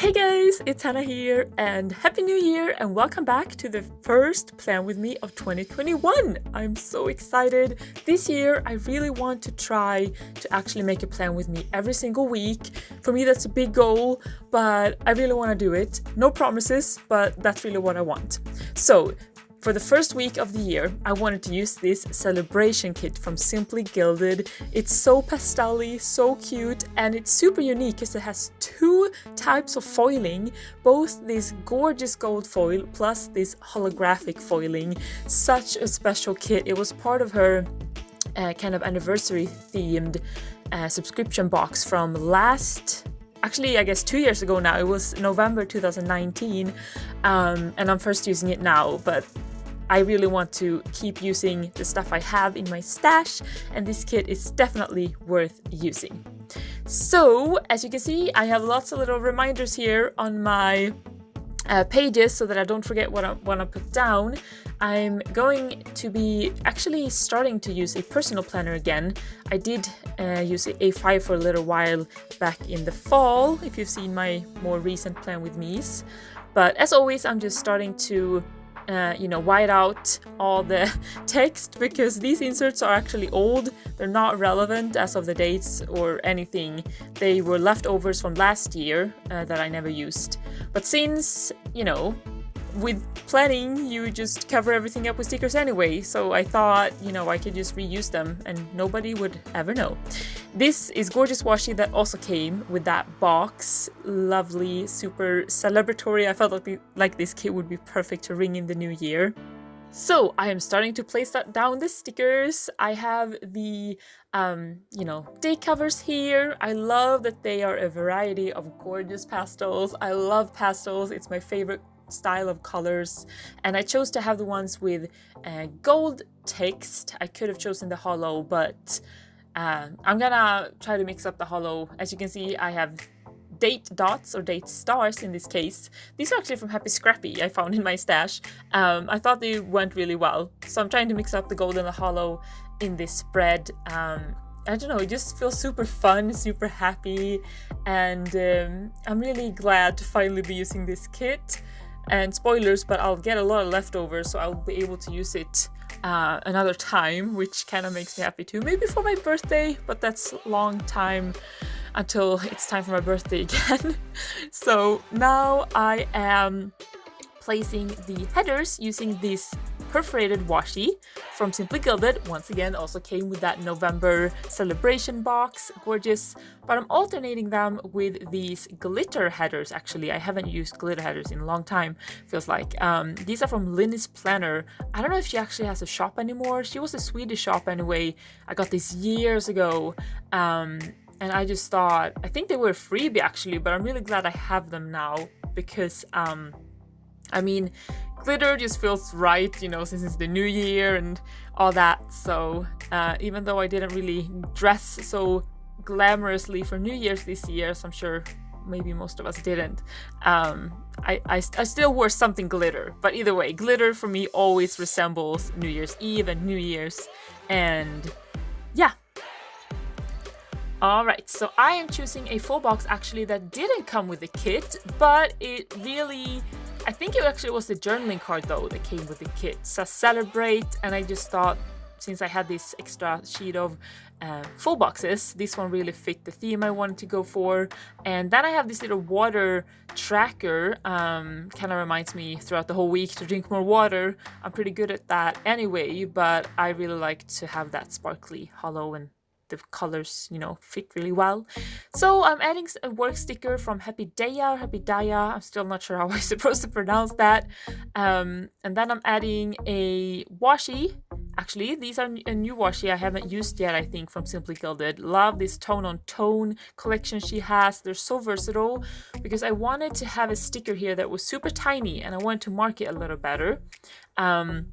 Hey guys, it's Hannah here and Happy New Year and welcome back to the first Plan With Me of 2021. I'm so excited. This year I really want to try to actually make a plan with me every single week. For me that's a big goal, but I really want to do it. No promises, but that's really what I want. So for the first week of the year, I wanted to use this celebration kit from Simply Gilded. It's so pastel-y, so cute, and it's super unique because it has two types of foiling, both this gorgeous gold foil plus this holographic foiling. Such a special kit. It was part of her kind of anniversary themed subscription box from actually, I guess 2 years ago now. It was November 2019, and I'm first using it now, but I really want to keep using the stuff I have in my stash, and this kit is definitely worth using. So, as you can see, I have lots of little reminders here on my pages so that I don't forget what I want to put down. I'm going to be actually starting to use a personal planner again. I did use A5 for a little while back in the fall, if you've seen my more recent Plan With Me's. But as always, I'm just starting to white out all the text because these inserts are actually old. They're not relevant as of the dates or anything. They were leftovers from last year that I never used. But since, with planning, you just cover everything up with stickers anyway. So I thought, I could just reuse them and nobody would ever know. This is gorgeous washi that also came with that box. Lovely, super celebratory. I felt like this kit would be perfect to ring in the new year. So I am starting to place down the stickers. I have the, day covers here. I love that they are a variety of gorgeous pastels. I love pastels. It's my favorite style of colors, and I chose to have the ones with gold text. I could have chosen the hollow, but I'm gonna try to mix up the hollow. As you can see, I have date dots or date stars in this case. These are actually from Happy Scrappy I found in my stash. I thought they went really well, so I'm trying to mix up the gold and the hollow in this spread. I don't know, it just feels super fun, super happy, and I'm really glad to finally be using this kit. And spoilers, but I'll get a lot of leftovers, so I'll be able to use it another time, which kind of makes me happy too. Maybe for my birthday, but that's a long time until it's time for my birthday again. So now I am placing the headers using this perforated washi from Simply Gilded. Once again, also came with that November celebration box. Gorgeous. But I'm alternating them with these glitter headers. Actually, I haven't used glitter headers in a long time, feels like. These are from Linny's Planner. I don't know if she actually has a shop anymore. She was a Swedish shop anyway. I got this years ago. And I just thought, I think they were a freebie actually, but I'm really glad I have them now because, glitter just feels right, since it's the new year and all that. So even though I didn't really dress so glamorously for New Year's this year, as I'm sure maybe most of us didn't, I still wore something glitter. But either way, glitter for me always resembles New Year's Eve and New Year's. And yeah. Alright, so I am choosing a full box actually that didn't come with the kit, but it really, I think it actually was the journaling card though that came with the kit. So celebrate, and I just thought since I had this extra sheet of full boxes, this one really fit the theme I wanted to go for. And then I have this little water tracker, kind of reminds me throughout the whole week to drink more water. I'm pretty good at that anyway, but I really like to have that sparkly hollow and the colors, fit really well. So I'm adding a work sticker from Happy Daya. I'm still not sure how I'm supposed to pronounce that. And then I'm adding a washi. Actually, these are a new washi I haven't used yet, I think, from Simply Gilded. Love this tone-on-tone collection she has. They're so versatile because I wanted to have a sticker here that was super tiny and I wanted to mark it a little better. From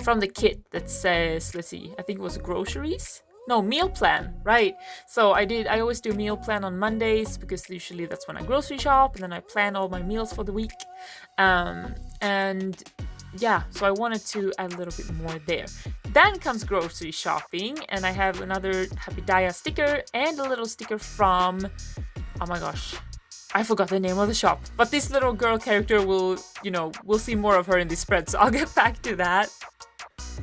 the kit that says, let's see, I think it was groceries. No, meal plan, right? So I always do meal plan on Mondays because usually that's when I grocery shop and then I plan all my meals for the week. And yeah, so I wanted to add a little bit more there. Then comes grocery shopping, and I have another Happy Daya sticker and a little sticker from, oh my gosh, I forgot the name of the shop, but this little girl character will, we'll see more of her in this spread, so I'll get back to that.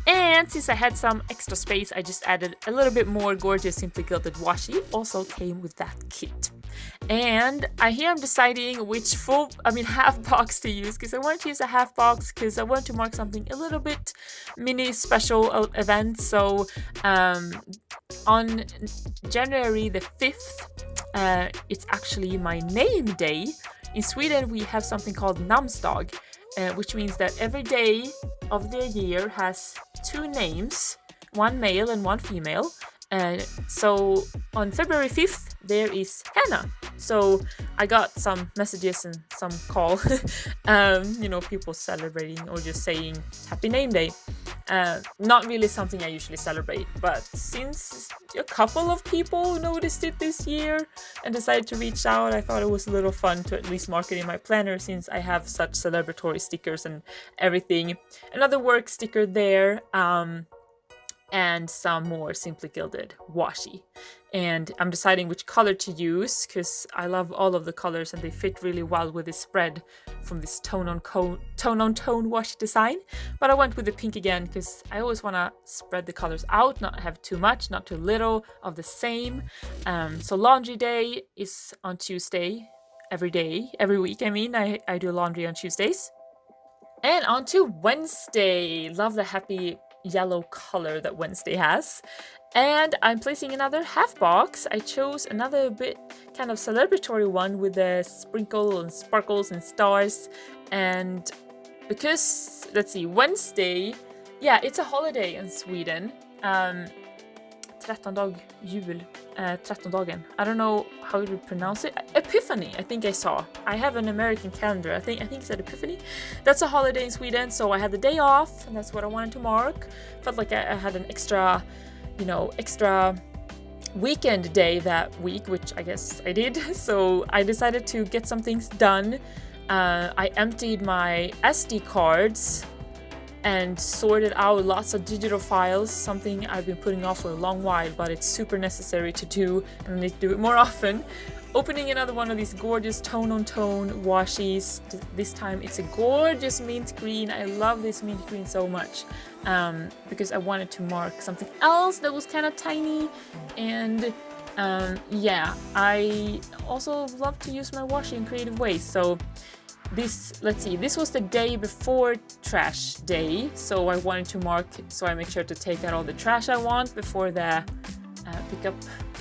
And since I had some extra space, I just added a little bit more gorgeous Simply Gilded washi. Also came with that kit. And here I'm deciding which half box to use, because I want to use a half box because I want to mark something a little bit mini special event. So on January the 5th, it's actually my name day. In Sweden, we have something called namnsdag, which means that every day of the year has two names, one male and one female. So on February 5th, there is Hannah. So I got some messages and some call, people celebrating or just saying happy name day. Not really something I usually celebrate, but since a couple of people noticed it this year and decided to reach out, I thought it was a little fun to at least mark it in my planner, since I have such celebratory stickers and everything. Another work sticker there, and some more Simply Gilded washi. And I'm deciding which color to use because I love all of the colors and they fit really well with this spread from this tone on tone washi design. But I went with the pink again because I always want to spread the colors out, not have too much, not too little of the same. So laundry day is on Tuesday, every week. I do laundry on Tuesdays. And on to Wednesday. Love the happy yellow color that Wednesday has. And I'm placing another half box. I chose another bit kind of celebratory one with the sprinkle and sparkles and stars. And because, let's see, Wednesday, it's a holiday in Sweden. 13-dagen. I don't know how you pronounce it. Epiphany, I think I saw. I have an American calendar. I think it said Epiphany. That's a holiday in Sweden, so I had the day off, and that's what I wanted to mark. Felt like I had an extra weekend day that week, which I guess I did. So I decided to get some things done. I emptied my SD cards and sorted out lots of digital files, something I've been putting off for a long while, but it's super necessary to do, and I need to do it more often. Opening another one of these gorgeous tone-on-tone washies. This time it's a gorgeous mint green. I love this mint green so much because I wanted to mark something else that was kind of tiny. And I also love to use my washi in creative ways. So this was the day before trash day, so I wanted to mark, so I make sure to take out all the trash I want before the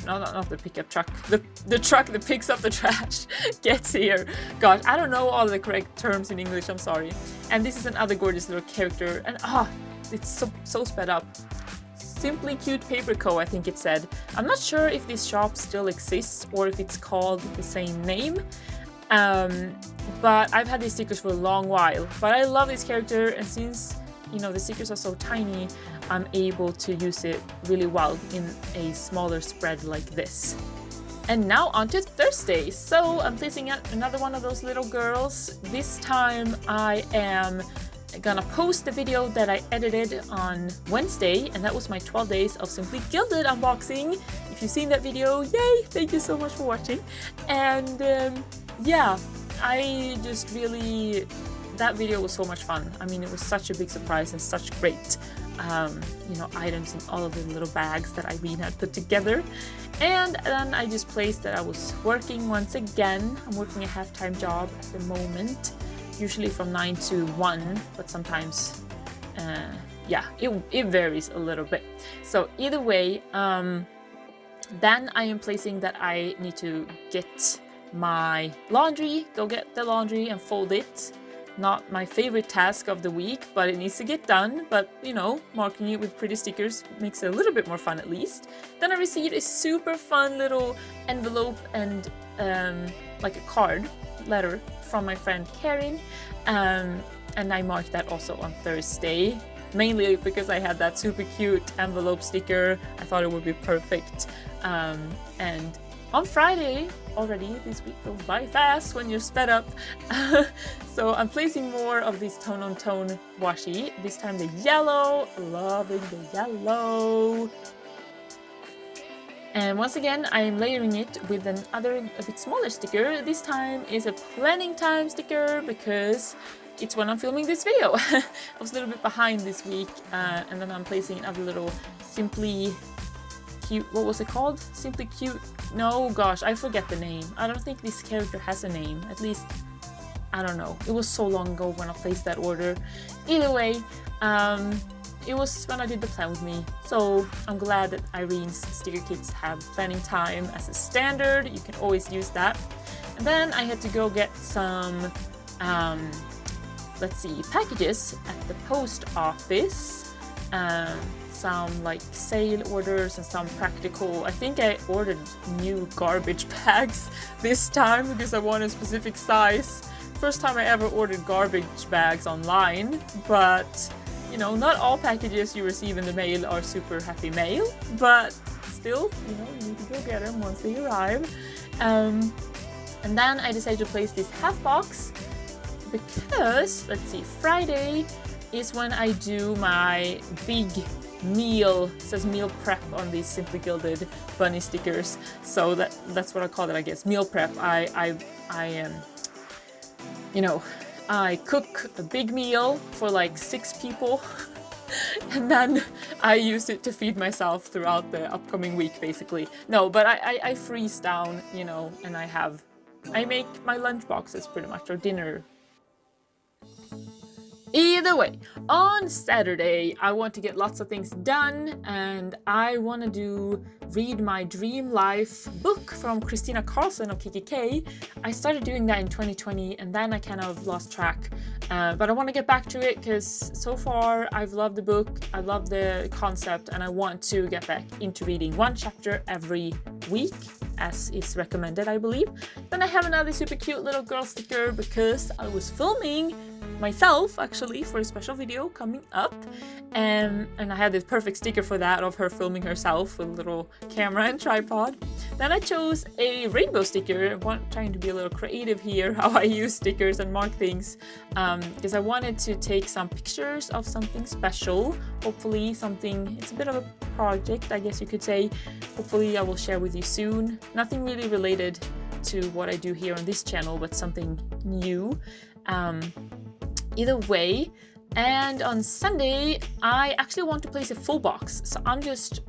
not the pickup truck, the truck that picks up the trash gets here. Gosh, I don't know all the correct terms in English, I'm sorry. And this is another gorgeous little character, and it's so sped up. Simply Cute Paper Co, I think it said. I'm not sure if this shop still exists or if it's called the same name. But I've had these stickers for a long while, but I love this character, and since the stickers are so tiny, I'm able to use it really well in a smaller spread like this. And now on to Thursday. So I'm placing out another one of those little girls. This time I am gonna post the video that I edited on Wednesday, and that was my 12 days of Simply Gilded unboxing. If you've seen that video, yay! Thank you so much for watching. And I just really, that video was so much fun. I mean, it was such a big surprise and such great, items in all of the little bags that Irene had put together. And then I just placed that I was working once again. I'm working a half-time job at the moment, usually from 9 to 1, but sometimes, it varies a little bit. So either way, then I am placing that I need to get my laundry, go get the laundry and fold it. Not my favorite task of the week, but it needs to get done. But, marking it with pretty stickers makes it a little bit more fun at least. Then I received a super fun little envelope and like a card letter from my friend Karin. And I marked that also on Thursday. Mainly because I had that super cute envelope sticker. I thought it would be perfect. And on Friday, already, this week goes by fast when you're sped up. So I'm placing more of these tone-on-tone washi. This time the yellow, loving the yellow. And once again, I'm layering it with another a bit smaller sticker. This time is a planning time sticker because it's when I'm filming this video. I was a little bit behind this week, and then I'm placing another little Simply Cute, what was it called? Simply Cute, no gosh, I forget the name. I don't think this character has a name, at least, I don't know. It was so long ago when I placed that order. Either way, it was when I did the plan with me, so I'm glad that Irene's sticker kits have planning time as a standard. You can always use that. And then I had to go get some, let's see, packages at the post office. Some like sale orders and some practical. I think I ordered new garbage bags this time because I want a specific size. First time I ever ordered garbage bags online, but you know, not all packages you receive in the mail are super happy mail, but still, you know, you need to go get them once they arrive. And then I decided to place this half box because, let's see, Friday is when I do my big meal. It says meal prep on these Simply Gilded bunny stickers, so that's what I call it, I guess, meal prep. I you know, I cook a big meal for like 6 people and then I use it to feed myself throughout the upcoming week, basically. No, but I freeze down, you know, and I make my lunch boxes pretty much, or dinner. Either way, on Saturday I want to get lots of things done, and I want to read my Dream Life book from Christina Carlson of kikki.K. I started doing that in 2020 and then I kind of lost track, but I want to get back to it because so far I've loved the book, I love the concept, and I want to get back into reading 1 chapter every week as is recommended, I believe. Then I have another super cute little girl sticker because I was filming myself actually for a special video coming up, and I had this perfect sticker for that of her filming herself with a little camera and tripod. Then I chose a rainbow sticker, trying to be a little creative here how I use stickers and mark things, because I wanted to take some pictures of something special, hopefully something, it's a bit of a project I guess you could say, hopefully I will share with you soon. Nothing really related to what I do here on this channel, but something new. Either way, and on Sunday I actually want to place a full box, so I'm just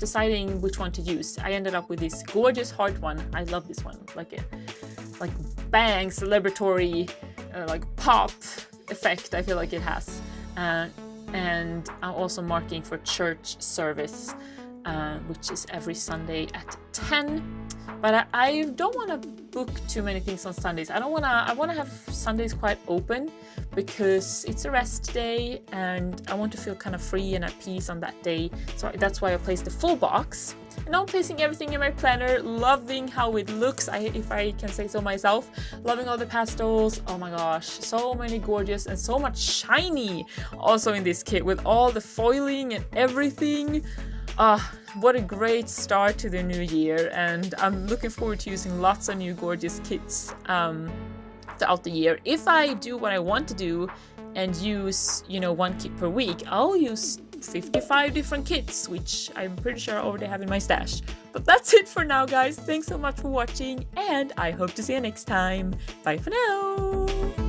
deciding which one to use. I ended up with this gorgeous heart one. I love this one, like bang celebratory like pop effect I feel like it has, and I'm also marking for church service, which is every Sunday at 10. But I don't want to book too many things on Sundays. I want to have Sundays quite open because it's a rest day and I want to feel kind of free and at peace on that day. So that's why I placed the full box. And now I'm placing everything in my planner, loving how it looks, if I can say so myself. Loving all the pastels. Oh my gosh, so many gorgeous and so much shiny also in this kit with all the foiling and everything. What a great start to the new year, and I'm looking forward to using lots of new gorgeous kits throughout the year. If I do what I want to do and use, you know, 1 kit per week, I'll use 55 different kits, which I'm pretty sure I already have in my stash. But that's it for now, guys. Thanks so much for watching, and I hope to see you next time. Bye for now!